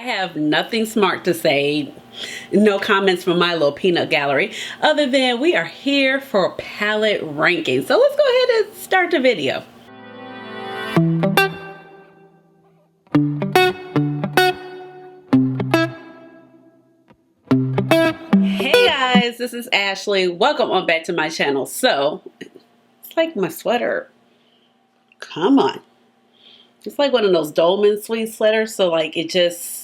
have nothing smart to say, no comments from my little peanut gallery, other than we are here for palette ranking. So let's go ahead and start the video. Hey guys, this is Ashley. Welcome on back to my channel. So, it's like my sweater. Come on. It's like one of those Dolman sleeve sweaters, so like it just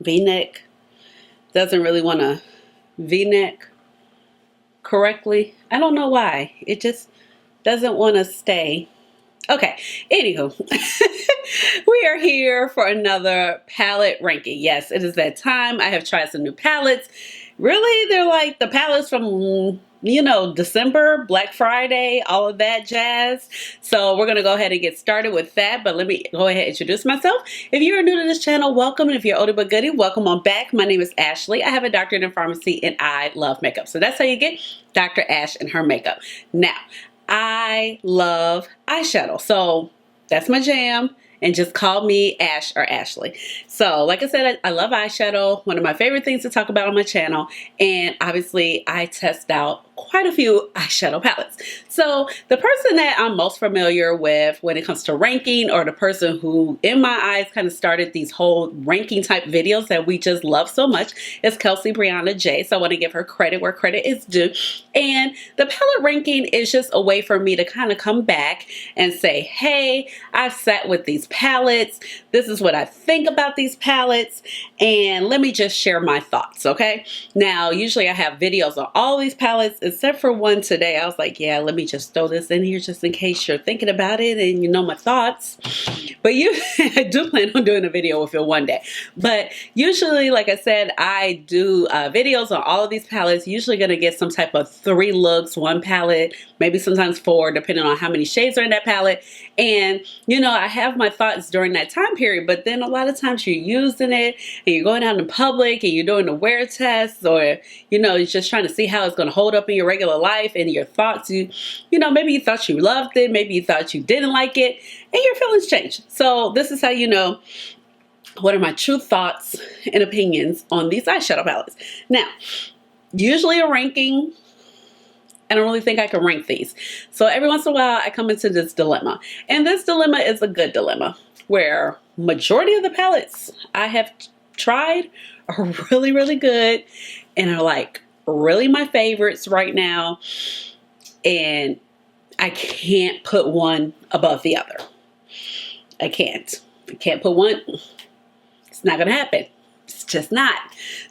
V-neck. Doesn't really want to V-neck correctly. I don't know why. It just doesn't want to stay. Okay, anywho, we are here for another palette ranking. Yes, it is that time. I have tried some new palettes. Really, they're like the palettes from, you know, December, Black Friday, all of that jazz. So we're going to go ahead and get started with that. But let me go ahead and introduce myself. If you are new to this channel, welcome. And if you're older but goodie, welcome on back. My name is Ashley. I have a doctorate in pharmacy and I love makeup. So that's how you get Dr. Ash and her makeup. Now, I love eyeshadow. So that's my jam. And just call me Ash or Ashley. So like I said, I love eyeshadow. One of my favorite things to talk about on my channel. And obviously I test out quite a few eyeshadow palettes. So the person that I'm most familiar with when it comes to ranking, or the person who in my eyes kind of started these whole ranking type videos that we just love so much, is Kelsey Brianna J. So I want to give her credit where credit is due. And the palette ranking is just a way for me to kind of come back and say, hey, I've sat with these palettes. This is what I think about these palettes. And let me just share my thoughts, okay? Now, usually I have videos on all these palettes, except for one today. I was like, yeah, let me just throw this in here just in case you're thinking about it and you know my thoughts. But I do plan on doing a video with it one day. But usually, like I said, I do videos on all of these palettes. Usually going to get some type of 3 looks, 1 palette, maybe sometimes 4, depending on how many shades are in that palette. And, you know, I have my thoughts during that time period, but then a lot of times you're using it and you're going out in public and you're doing the wear tests, or, you know, you're just trying to see how it's going to hold up in your regular life, and your thoughts, you know, maybe you thought you loved it, maybe you thought you didn't like it, and your feelings change. So this is how you know what are my true thoughts and opinions on these eyeshadow palettes. Now, usually a ranking, I don't really think I can rank these. So every once in a while I come into this dilemma. And this dilemma is a good dilemma, where majority of the palettes I have tried are really, really good and are like really my favorites right now. And I can't put one above the other. I can't put one. It's not going to happen. It's just not.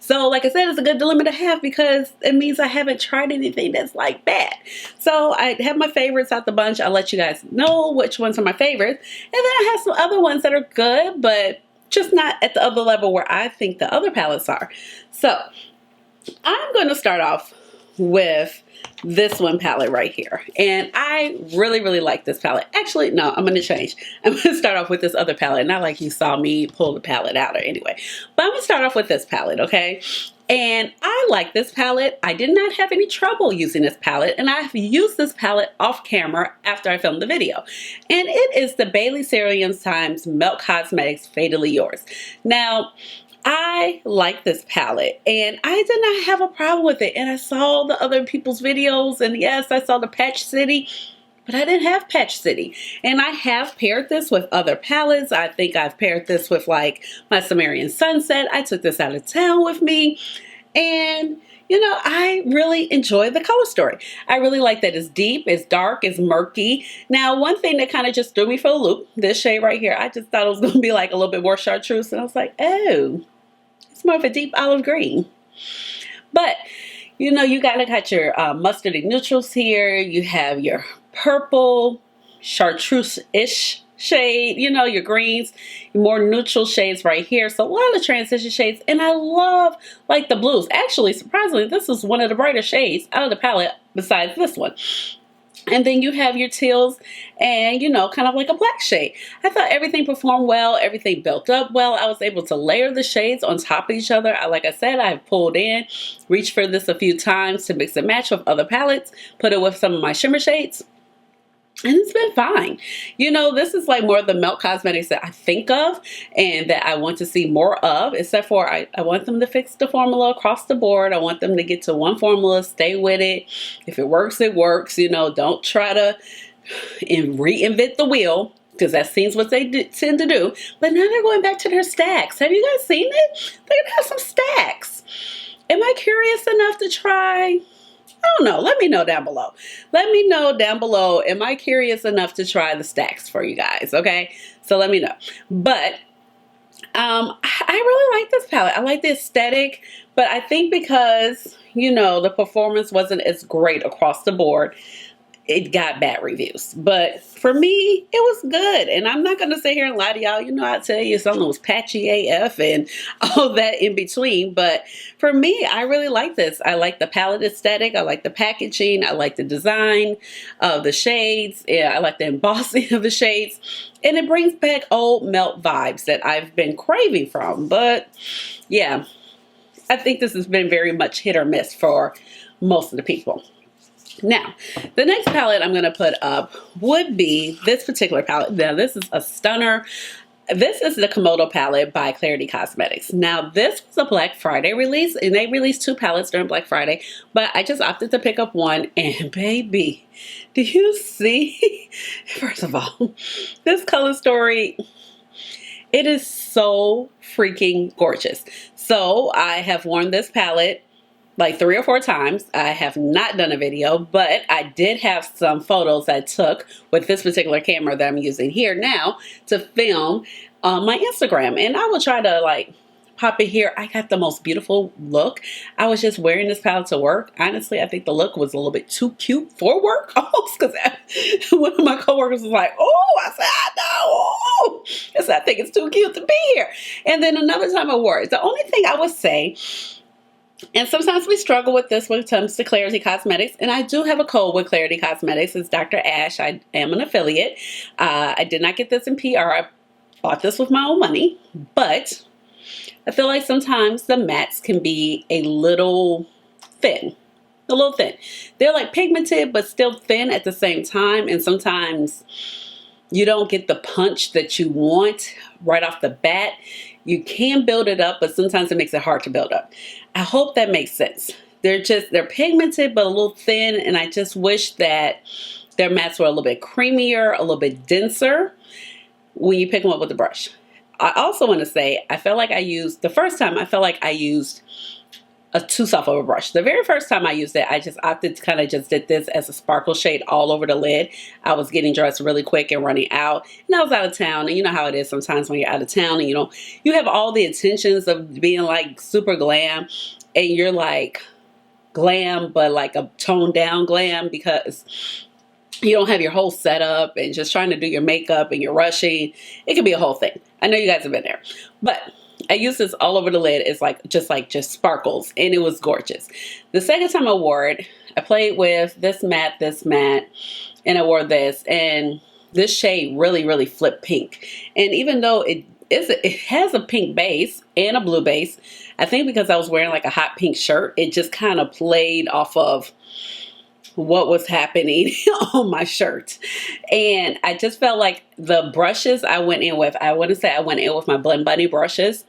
So like I said, it's a good dilemma to have because it means I haven't tried anything that's like bad. So I have my favorites out the bunch. I'll let you guys know which ones are my favorites. And then I have some other ones that are good, but just not at the other level where I think the other palettes are. So I'm going to start off with this one palette right here. And I really, really like this palette. Actually, no, I'm going to change. I'm going to start off with this other palette. Not like you saw me pull the palette out or anyway. But I'm going to start off with this palette, okay? And I like this palette. I did not have any trouble using this palette. And I've used this palette off camera after I filmed the video. And it is the Bailey Sarians Times Melt Cosmetics Fatally Yours. Now, I like this palette and I did not have a problem with it. And I saw the other people's videos, and yes, I saw the Patch City, but I didn't have Patch City. And I have paired this with other palettes. I think I've paired this with like my Sumerian Sunset. I took this out of town with me, and you know, I really enjoy the color story. I really like that it's deep, it's dark, it's murky. Now, one thing that kind of just threw me for a loop, this shade right here, I just thought it was going to be like a little bit more chartreuse, and I was like, oh, it's more of a deep olive green. But, you know, you got your mustardy neutrals here. You have your purple, chartreuse-ish shade, you know, your greens, your more neutral shades right here. So a lot of transition shades. And I love like the blues. Actually, surprisingly, this is one of the brighter shades out of the palette besides this one. And then you have your teals and, you know, kind of like a black shade. I thought everything performed well. Everything built up well. I was able to layer the shades on top of each other. Like I said, I've pulled in, reached for this a few times to mix and match with other palettes, put it with some of my shimmer shades. And it's been fine. You know, this is like more of the Melt Cosmetics that I think of and that I want to see more of, except for I want them to fix the formula across the board. I want them to get to one formula, stay with it. If it works, it works. You know, don't try to reinvent the wheel, because that seems what they tend to do. But now they're going back to their stacks. Have you guys seen it? They're going to have some stacks. Am I curious enough to try? I don't know. Let me know down below. Let me know down below. Am I curious enough to try the stacks for you guys? Okay. So let me know. But I really like this palette. I like the aesthetic, but I think because, you know, the performance wasn't as great across the board, it got bad reviews. But for me, it was good. And I'm not going to sit here and lie to y'all. You know, I tell you something was patchy AF and all that in between. But for me, I really like this. I like the palette aesthetic. I like the packaging. I like the design of the shades. Yeah, I like the embossing of the shades. And it brings back old Melt vibes that I've been craving from. But yeah, I think this has been very much hit or miss for most of the people. Now, the next palette I'm going to put up would be this particular palette. Now, this is a stunner. This is the Komodo Palette by Klarity Kosmetics. Now, this was a Black Friday release, and they released 2 palettes during Black Friday, but I just opted to pick up one, and baby, do you see? First of all, this color story, it is so freaking gorgeous. So, I have worn this palette like 3 or 4 times. I have not done a video, but I did have some photos I took with this particular camera that I'm using here now to film on my Instagram. And I will try to like pop it here. I got the most beautiful look. I was just wearing this palette to work. Honestly, I think the look was a little bit too cute for work almost, because one of my coworkers was like, oh, I said, I know. Oh, I said, I think it's too cute to be here. And then another time I wore it. The only thing I would say, and sometimes we struggle with this when it comes to Klarity Cosmetics, and I do have a code with Klarity Cosmetics. It's Dr. Ash. I am an affiliate. I did not get this in PR. I bought this with my own money, but I feel like sometimes the mattes can be a little thin. A little thin. They're like pigmented, but still thin at the same time, and sometimes you don't get the punch that you want right off the bat. You can build it up, but sometimes it makes it hard to build up. I hope that makes sense. They're pigmented, but a little thin, and I just wish that their mattes were a little bit creamier, a little bit denser when you pick them up with the brush. I also want to say, the first time I felt like I used too soft of a brush. The very first time I used it, I just opted to kind of just did this as a sparkle shade all over the lid. I was getting dressed really quick and running out, and I was out of town, and you know how it is sometimes when you're out of town and you have all the intentions of being like super glam, and you're like glam but like a toned down glam because you don't have your whole setup and just trying to do your makeup and you're rushing. It could be a whole thing. I know you guys have been there, but I used this all over the lid. It's like just sparkles, and it was gorgeous. The second time I wore it, I played with this matte, and I wore this, and this shade really, really flipped pink. And even though it has a pink base and a blue base, I think because I was wearing like a hot pink shirt, it just kind of played off of what was happening on my shirt. And I just felt like the brushes I went in with, I want to say I went in with my Blend Bunny brushes.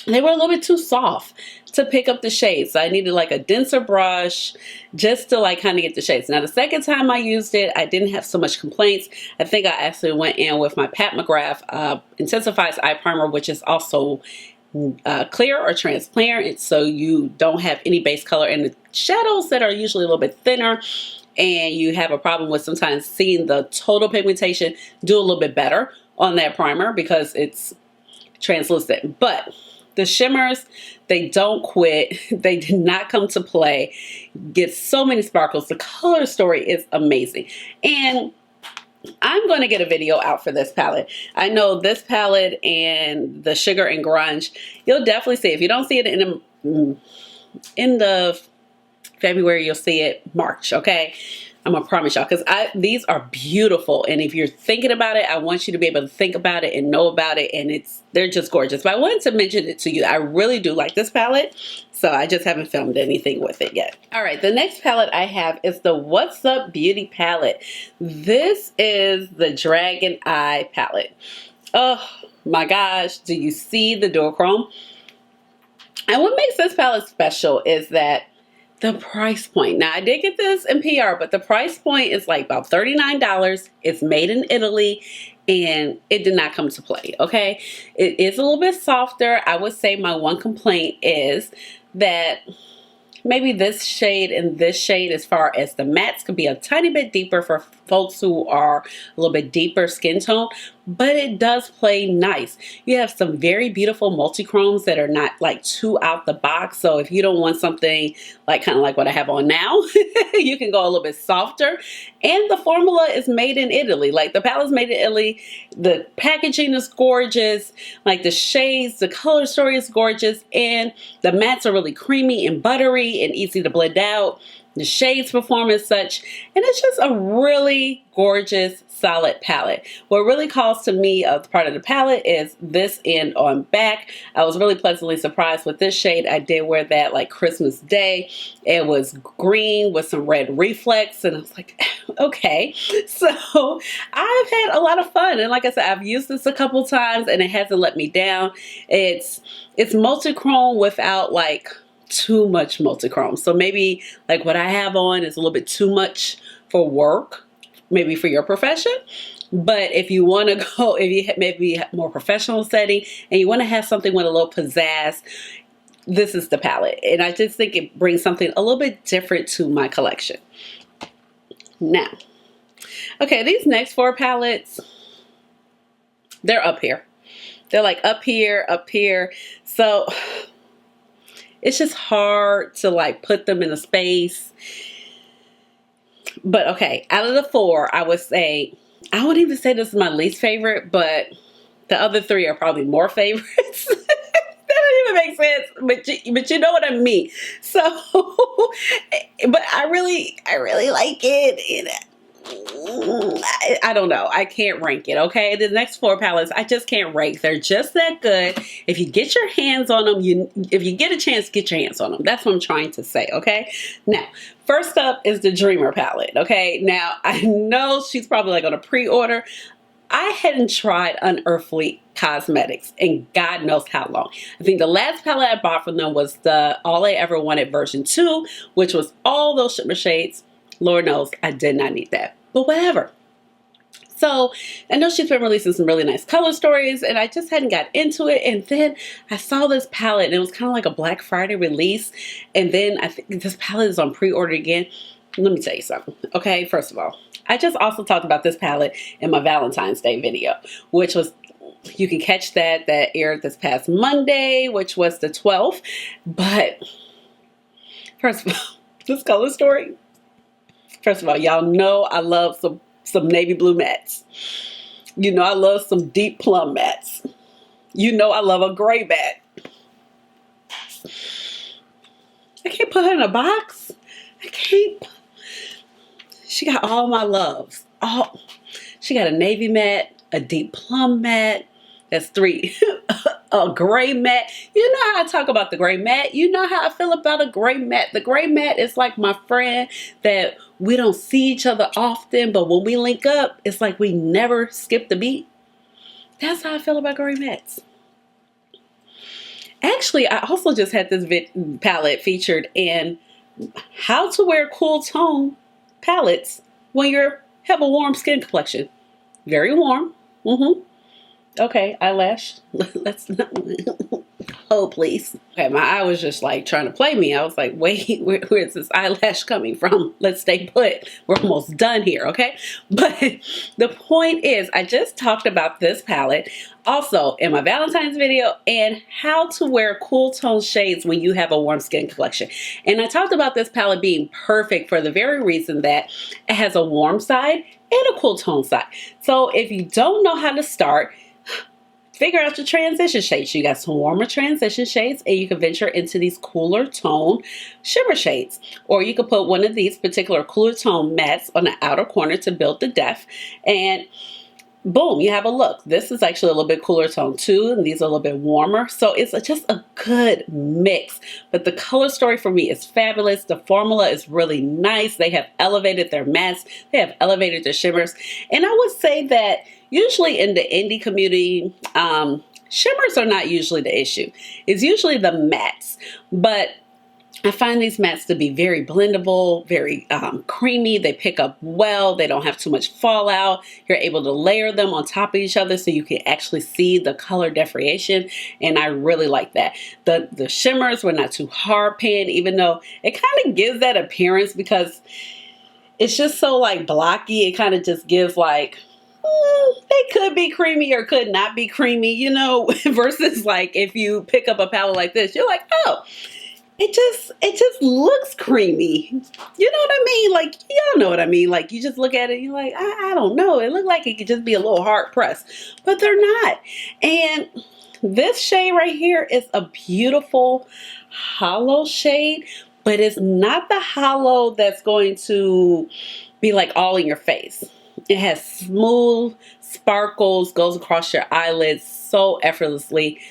They were a little bit too soft to pick up the shades. So I needed like a denser brush just to like kind of get the shades. Now the second time I used it, I didn't have so much complaints. I think I actually went in with my Pat McGrath Intensifies Eye Primer, which is also clear or transparent, so you don't have any base color in the shadows that are usually a little bit thinner, and you have a problem with sometimes seeing the total pigmentation. Do a little bit better on that primer because it's translucent. But the shimmers, they don't quit. They did not come to play. Get so many sparkles. The color story is amazing. And I'm going to get a video out for this palette. I know this palette and the Sugar and Grunge, you'll definitely see. If you don't see it in the February, you'll see it March, okay? I'm gonna promise y'all, because these are beautiful, and if you're thinking about it, I want you to be able to think about it and know about it, and they're just gorgeous. But I wanted to mention it to you. I really do like this palette, so I just haven't filmed anything with it yet. All right, the next palette I have is the What's Up Beauty palette. This is the Dragon Eye palette. Oh my gosh, do you see the duochrome? And what makes this palette special is that the price point. Now, I did get this in PR, but the price point is like about $39. It's made in Italy, and it did not come to play, okay? It is a little bit softer. I would say my one complaint is that maybe this shade and this shade, as far as the mattes, could be a tiny bit deeper for folks who are a little bit deeper skin tone, but it does play nice. You have some very beautiful multi-chromes that are not like too out the box. So if you don't want something like kind of like what I have on now, you can go a little bit softer. And the formula is made in Italy. Like the palette's made in Italy. The packaging is gorgeous. Like the shades, the color story is gorgeous. And the mattes are really creamy and buttery and easy to blend out. The shades perform as such, and it's just a really gorgeous, solid palette. What really calls to me of part of the palette is this end on back. I was really pleasantly surprised with this shade. I did wear that like Christmas Day. It was green with some red reflex, and I was like, okay. So I've had a lot of fun, and like I said, I've used this a couple times, and it hasn't let me down. It's multi-chrome without like too much multichrome. So maybe like what I have on is a little bit too much for work, maybe for your profession. But if you want to go, if you maybe have more professional setting and you want to have something with a little pizzazz, this is the palette. And I just think it brings something a little bit different to my collection. Now, okay, these next four palettes, they're up here. They're like up here, up here. So it's just hard to like put them in a space. But okay, out of the four, I would say, I wouldn't even say this is my least favorite, but the other three are probably more favorites. That doesn't even make sense, but you know what I mean. So, but I really like it. I don't know. I can't rank it, okay? The next four palettes, I just can't rank. They're just that good. If you get your hands on them, if you get a chance, get your hands on them. That's what I'm trying to say, okay? Now, first up is the Dreamer palette, okay? Now, I know she's probably like on a pre-order. I hadn't tried Unearthly Cosmetics in God knows how long. I think the last palette I bought from them was the All I Ever Wanted version 2, which was all those shimmer shades. Lord knows I did not need that, but whatever. So I know she's been releasing some really nice color stories, and I just hadn't got into it. And then I saw this palette, and it was kind of like a Black Friday release. And then I think this palette is on pre-order again. Let me tell you something. Okay, first of all, I just also talked about this palette in my Valentine's Day video, which was, you can catch that aired this past Monday, which was the 12th. But first of all, this color story. First of all, y'all know I love some navy blue mattes. You know I love some deep plum mattes. You know I love a gray matte. I can't put her in a box. I can't. She got all my loves. She got a navy matte, a deep plum matte. That's three. A gray matte. You know how I talk about the gray matte. You know how I feel about a gray matte. The gray matte is like my friend that we don't see each other often, but when we link up, it's like we never skip the beat. That's how I feel about gray mattes. Actually, I also just had this palette featured in how to wear cool tone palettes when you have a warm skin complexion. Very warm. Okay, eyelash. Let's not. Oh, please. Okay, my eye was just like trying to play me. I was like, wait, where's this eyelash coming from? Let's stay put. We're almost done here, okay? But the point is, I just talked about this palette also in my Valentine's video and how to wear cool tone shades when you have a warm skin complexion. And I talked about this palette being perfect for the very reason that it has a warm side and a cool tone side. So if you don't know how to start, figure out your transition shades. You got some warmer transition shades, and you can venture into these cooler tone shimmer shades. Or you could put one of these particular cooler tone mattes on the outer corner to build the depth, and boom, you have a look. This is actually a little bit cooler tone too, and these are a little bit warmer. So it's just a good mix. But the color story for me is fabulous. The formula is really nice. They have elevated their mattes. They have elevated their shimmers. And I would say that usually in the indie community, shimmers are not usually the issue. It's usually the mattes. But I find these mattes to be very blendable, very creamy. They pick up well. They don't have too much fallout. You're able to layer them on top of each other so you can actually see the color differentiation, and I really like that. The shimmers were not too hard pan, even though it kind of gives that appearance because it's just so like blocky. It kind of just gives like, they could be creamy or could not be creamy, you know, versus like if you pick up a palette like this, you're like, oh, it just looks creamy. You know what I mean? Like, y'all know what I mean. Like, you just look at it and you're like, I don't know. It looked like it could just be a little hard pressed, but they're not. And this shade right here is a beautiful hollow shade, but it's not the hollow that's going to be like all in your face. It has smooth sparkles, goes across your eyelids so effortlessly.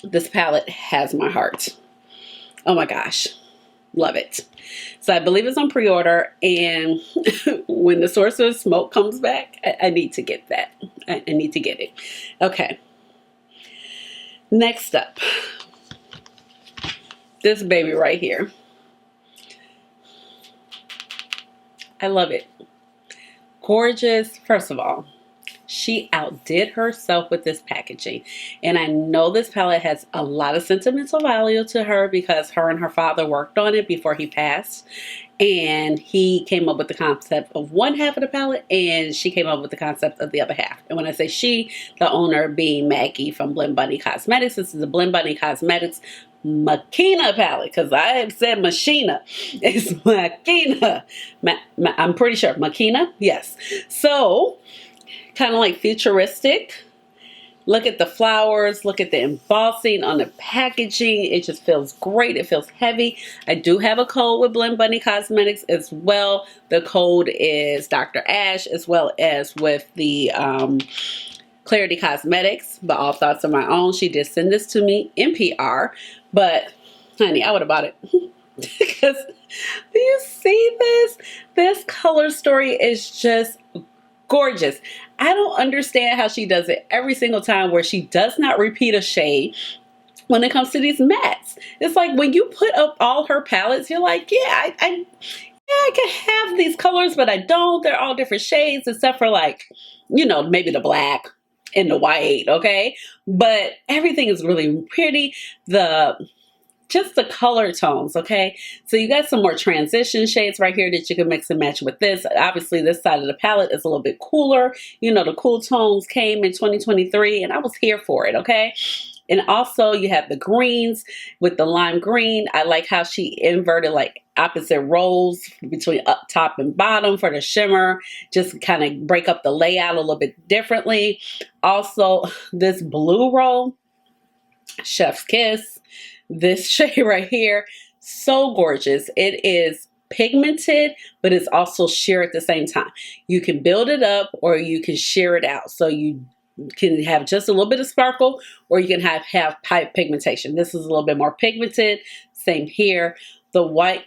This palette has my heart. Oh my gosh, love it. So I believe it's on pre-order, and when the Source of Smoke comes back, I need to get that. I need to get it. Okay. Next up, this baby right here. I love it. Gorgeous. First of all, she outdid herself with this packaging. And I know this palette has a lot of sentimental value to her because her and her father worked on it before he passed. And he came up with the concept of one half of the palette, and she came up with the concept of the other half. And when I say she, the owner being Maggie from Blend Bunny Cosmetics. This is the Blend Bunny Cosmetics Machina palette, because I have said Machina. It's Machina. I'm pretty sure. Machina? Yes. So, kind of like futuristic. Look at the flowers. Look at the embossing on the packaging. It just feels great. It feels heavy. I do have a code with Blend Bunny Cosmetics as well. The code is Dr. Ash, as well as with the Klarity Kosmetics. But all thoughts are my own. She did send this to me in PR. But, honey, I would have bought it. Because, do you see this? This color story is just gorgeous. I don't understand how she does it every single time where she does not repeat a shade when it comes to these mattes. It's like when you put up all her palettes, you're like, yeah, I can have these colors, but I don't. They're all different shades except for like, you know, maybe the black and the white, okay? But everything is really pretty. Just the color tones, okay? So you got some more transition shades right here that you can mix and match with this. Obviously, this side of the palette is a little bit cooler. You know, the cool tones came in 2023, and I was here for it, okay? And also, you have the greens with the lime green. I like how she inverted like opposite rows between up top and bottom for the shimmer. Just kind of break up the layout a little bit differently. Also, this blue row, Chef's Kiss. This shade right here, so gorgeous. It is pigmented, but it's also sheer at the same time. You can build it up or you can sheer it out. So you can have just a little bit of sparkle, or you can have pipe pigmentation. This is a little bit more pigmented. Same here. The white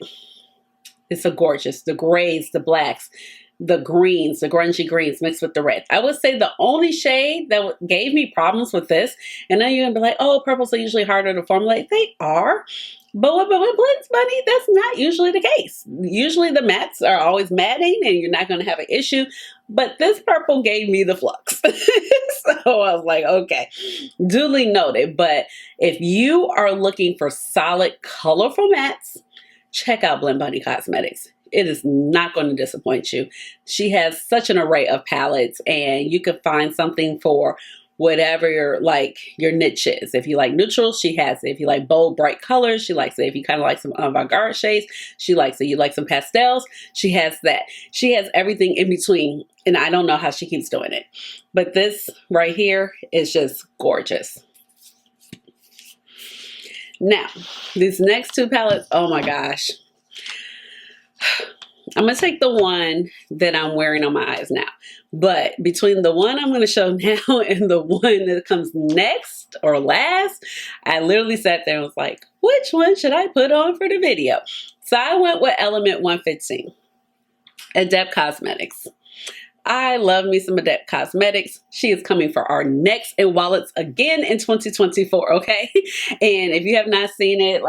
is so gorgeous. The grays, the blacks, the greens, the grungy greens mixed with the red. I would say the only shade that gave me problems with this, and then you're gonna be like, oh, purples are usually harder to formulate. They are, but with Blend Bunny, that's not usually the case. Usually the mattes are always matting and you're not gonna have an issue, but this purple gave me the flux. So I was like, okay, duly noted. But if you are looking for solid, colorful mattes, check out Blend Bunny Cosmetics. It is not going to disappoint you. She has such an array of palettes, and you can find something for whatever your niche is. If you like neutrals, she has it. If you like bold, bright colors, she likes it. If you kind of like some avant-garde shades, she likes it. You like some pastels, she has that. She has everything in between, and I don't know how she keeps doing it. But this right here is just gorgeous. Now, these next two palettes, oh my gosh. I'm going to take the one that I'm wearing on my eyes now. But between the one I'm going to show now and the one that comes next or last, I literally sat there and was like, which one should I put on for the video? So I went with Element 115, Adept Cosmetics. I love me some Adept Cosmetics. She is coming for our necks and wallets again in 2024, okay? And if you have not seen it,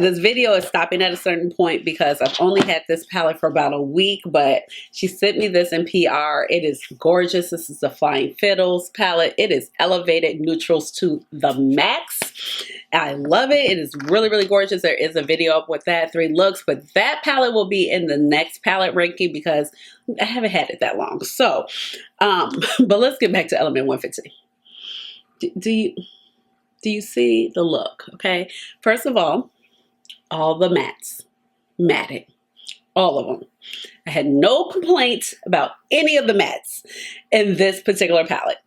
this video is stopping at a certain point because I've only had this palette for about a week, but she sent me this in PR. It is gorgeous. This is the Flying Fiddles palette. It is elevated neutrals to the max. I love it. It is really, really gorgeous. There is a video up with that 3 looks, but that palette will be in the next palette ranking because I haven't had it that long. So, but let's get back to Element 115. Do you see the look? Okay. First of all the mattes, matted, all of them. I had no complaints about any of the mattes in this particular palette.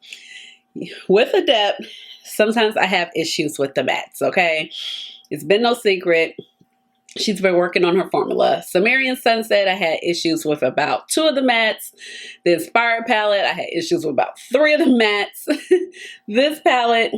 With Adept, sometimes I have issues with the mattes, okay? It's been no secret. She's been working on her formula. Sumerian Sunset, I had issues with about 2 of the mattes. The Inspired palette, I had issues with about 3 of the mattes. This palette,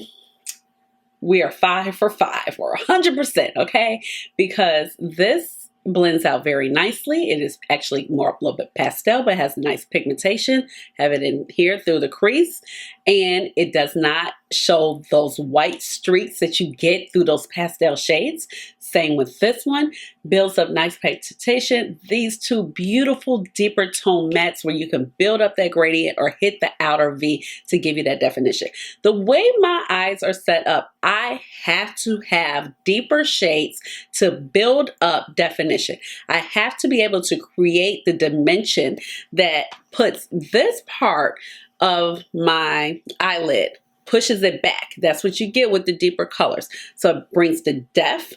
we are 5 for 5. We're 100%, okay? Because this blends out very nicely. It is actually a little bit pastel, but has nice pigmentation. Have it in here through the crease, and it does not show those white streaks that you get through those pastel shades. Same with this one. Builds up nice pigmentation. These 2 beautiful deeper tone mattes where you can build up that gradient or hit the outer V to give you that definition. The way my eyes are set up, I have to have deeper shades to build up definition. I have to be able to create the dimension that puts this part of my eyelid, pushes it back. That's what you get with the deeper colors. So it brings the depth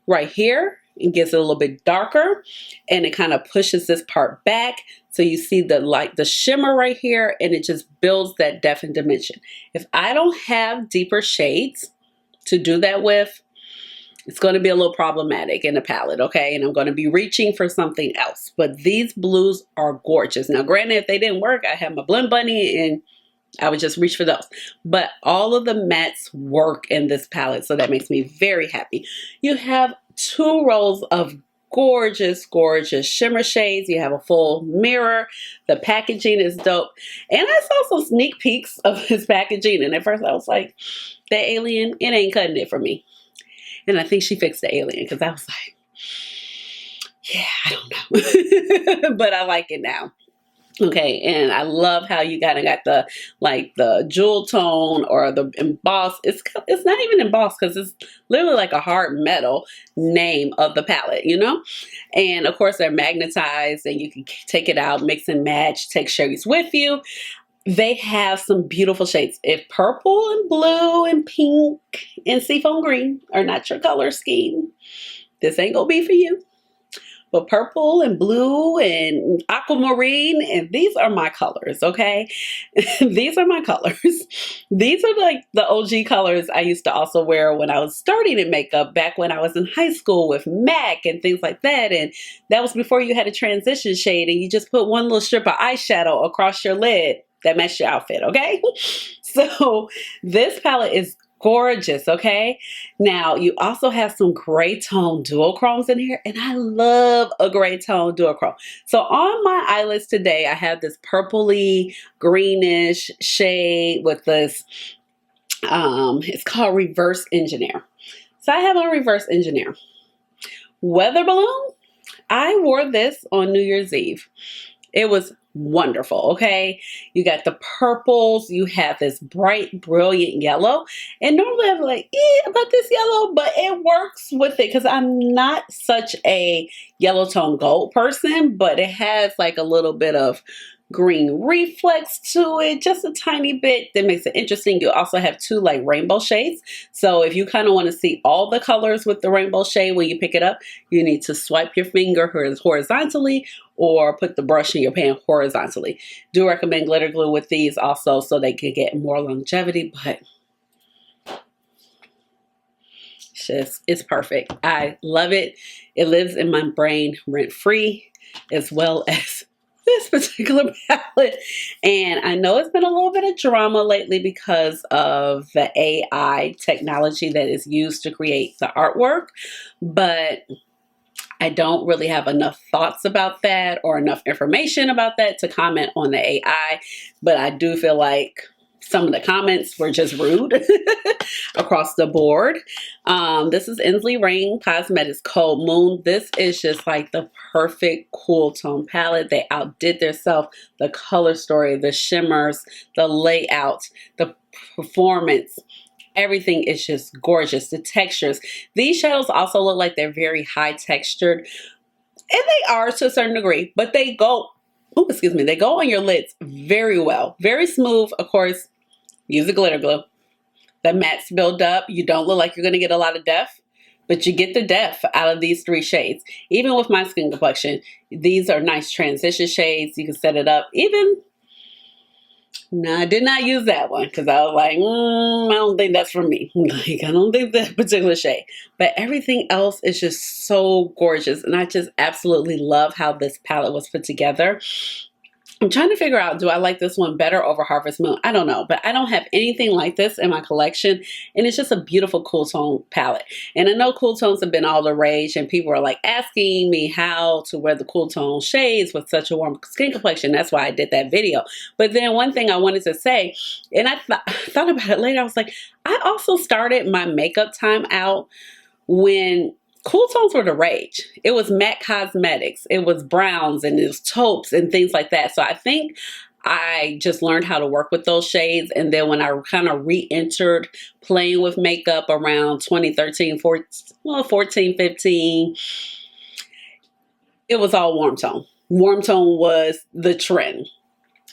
right here and gets it a little bit darker, and it kind of pushes this part back. So you see the shimmer right here, and it just builds that depth and dimension. If I don't have deeper shades to do that with, it's going to be a little problematic in the palette, okay? And I'm going to be reaching for something else. But these blues are gorgeous. Now, granted, if they didn't work, I have my Blend Bunny and I would just reach for those. But all of the mattes work in this palette, so that makes me very happy. You have 2 rows of gorgeous, gorgeous shimmer shades. You have a full mirror. The packaging is dope. And I saw some sneak peeks of his packaging, and at first I was like, that alien, it ain't cutting it for me. And I think she fixed the alien because I was like, yeah, I don't know. But I like it now. Okay, and I love how you kind of got the jewel tone or the embossed. It's not even embossed because it's literally like a hard metal name of the palette, you know? And of course they're magnetized and you can take it out, mix and match, take shades with you. They have some beautiful shades. If purple and blue and pink and seafoam green are not your color scheme, this ain't gonna be for you. But purple and blue and aquamarine, and these are my colors, okay? These are my colors. These are like the OG colors I used to also wear when I was starting in makeup back when I was in high school with MAC and things like that. And that was before you had a transition shade and you just put one little strip of eyeshadow across your lid that matched your outfit, okay? So this palette is gorgeous, okay? Now, you also have some gray tone duochromes in here, and I love a gray tone duochrome. So on my eyelids today, I have this purpley greenish shade with this, it's called Reverse Engineer. So I have on Reverse Engineer. Weather Balloon, I wore this on New Year's Eve. It was wonderful, okay? You got the purples, you have this bright, brilliant yellow. And normally I'm like, about this yellow, but it works with it because I'm not such a yellow tone gold person, but it has like a little bit of green reflex to it, just a tiny bit that makes it interesting. You also have two like rainbow shades. So if you kind of want to see all the colors with the rainbow shade when you pick it up, you need to swipe your finger horizontally or put the brush in your pan horizontally. Do recommend glitter glue with these also so they can get more longevity, but it's perfect. I love it. It lives in my brain rent-free, as well as this particular palette. And I know it's been a little bit of drama lately because of the AI technology that is used to create the artwork, but I don't really have enough thoughts about that or enough information about that to comment on the AI, but I do feel like some of the comments were just rude across the board. This is Ensley Cosmetics Cold Moon. This is just like the perfect cool tone palette. They outdid themselves. The color story, the shimmers, the layout, the performance. Everything is just gorgeous. The textures. These shadows also look like they're very high textured. And they are to a certain degree, but they go, oh, excuse me, they go on your lids very well. Very smooth, of course. Use a glitter glue. The mattes build up. You don't look like you're going to get a lot of depth, but you get the depth out of these three shades. Even with my skin complexion, these are nice transition shades. You can set it up. No, I did not use that one because I was like, I don't think that's for me. Like, I don't think that particular shade. But everything else is just so gorgeous. And I just absolutely love how this palette was put together. I'm trying to figure out, do I like this one better over Harvest Moon? I don't know, but I don't have anything like this in my collection, and it's just a beautiful cool tone palette. And I know cool tones have been all the rage, and people are like asking me how to wear the cool tone shades with such a warm skin complexion. That's why I did that video. But then one thing I wanted to say, and I thought about it later, I was like, I also started my makeup time out when cool tones were the rage. It was matte cosmetics, it was browns, and it was taupes and things like that. So I think I just learned how to work with those shades. And then when I kind of re-entered playing with makeup around 2013, 14, 15, it was all warm tone. Warm tone was the trend.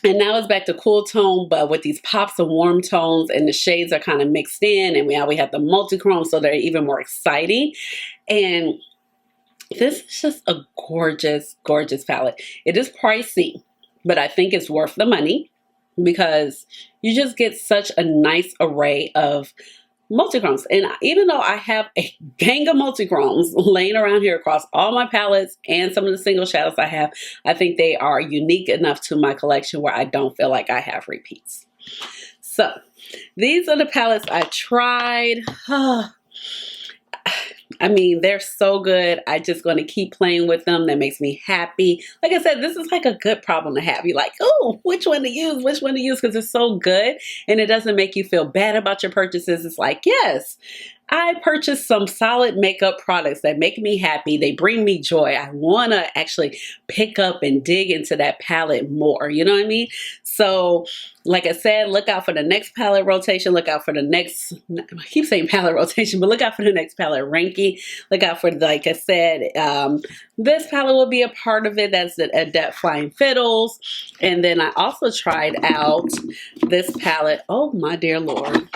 And now it's back to cool tone, but with these pops of warm tones, and the shades are kind of mixed in, and now we have the multi-chrome, so they're even more exciting. And this is just a gorgeous, gorgeous palette. It is pricey, but I think it's worth the money because you just get such a nice array of multichromes. And even though I have a gang of multichromes laying around here across all my palettes and some of the single shadows I have, I think they are unique enough to my collection where I don't feel like I have repeats. So these are the palettes I tried. I mean, they're so good. I'm just going to keep playing with them. That makes me happy. Like I said, this is like a good problem to have. You're like, oh, which one to use? Which one to use? Because it's so good. And it doesn't make you feel bad about your purchases. It's like, yes, I purchased some solid makeup products that make me happy. They bring me joy. I want to actually pick up and dig into that palette more. You know what I mean? So like I said, look out for the next palette rotation. Look out for the next, I keep saying palette rotation, but look out for the next palette ranking. Look out for, like I said, this palette will be a part of it. That's the Adept Flying Fiddles. And then I also tried out this palette. Oh my dear Lord.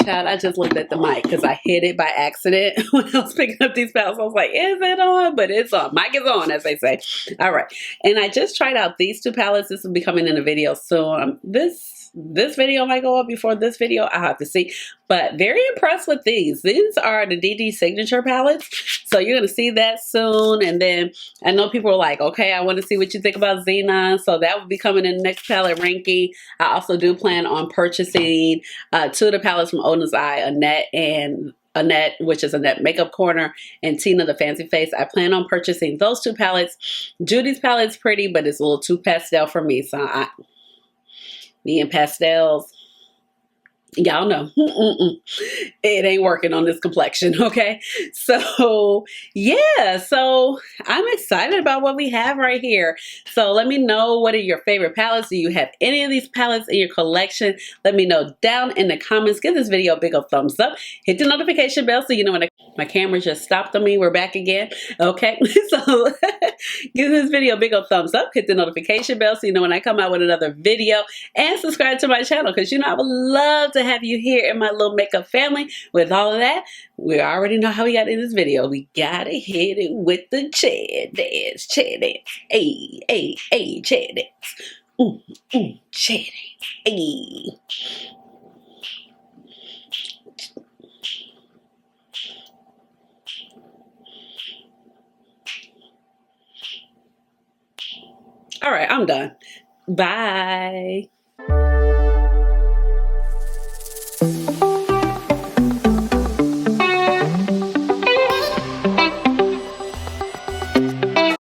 Child, I just looked at the mic because I hit it by accident when I was picking up these palettes. I was like, is it on? But it's on. Mic is on, as they say. All right. And I just tried out these two palettes. This will be coming in a video soon. This video might go up before this video. I'll have to see. But very impressed with these. These are the Dede signature palettes. So you're going to see that soon. And then I know people are like, okay, I want to see what you think about Xenon. So that will be coming in the next palette ranking. I also do plan on purchasing two of the palettes from Ona's Eye, Annette, which is Annette Makeup Corner, and Tina the Fancy Face. I plan on purchasing those two palettes. Judy's palette's pretty, but it's a little too pastel for me. So me and pastels, y'all know, it ain't working on this complexion, okay? So, yeah, so I'm excited about what we have right here. So let me know, what are your favorite palettes? Do you have any of these palettes in your collection? Let me know down in the comments. Give this video a big old thumbs up. Hit the notification bell so you know when I My camera just stopped on me. We're back again. Okay, so give this video a big old thumbs up. Hit the notification bell so you know when I come out with another video. And subscribe to my channel because you know I would love to have you here in my little makeup family. With all of that, we already know how we got in this video. We gotta hit it with the chair dance. Chair dance. Hey, hey, hey, chair dance. Chair dance. Hey. All right, I'm done. Bye.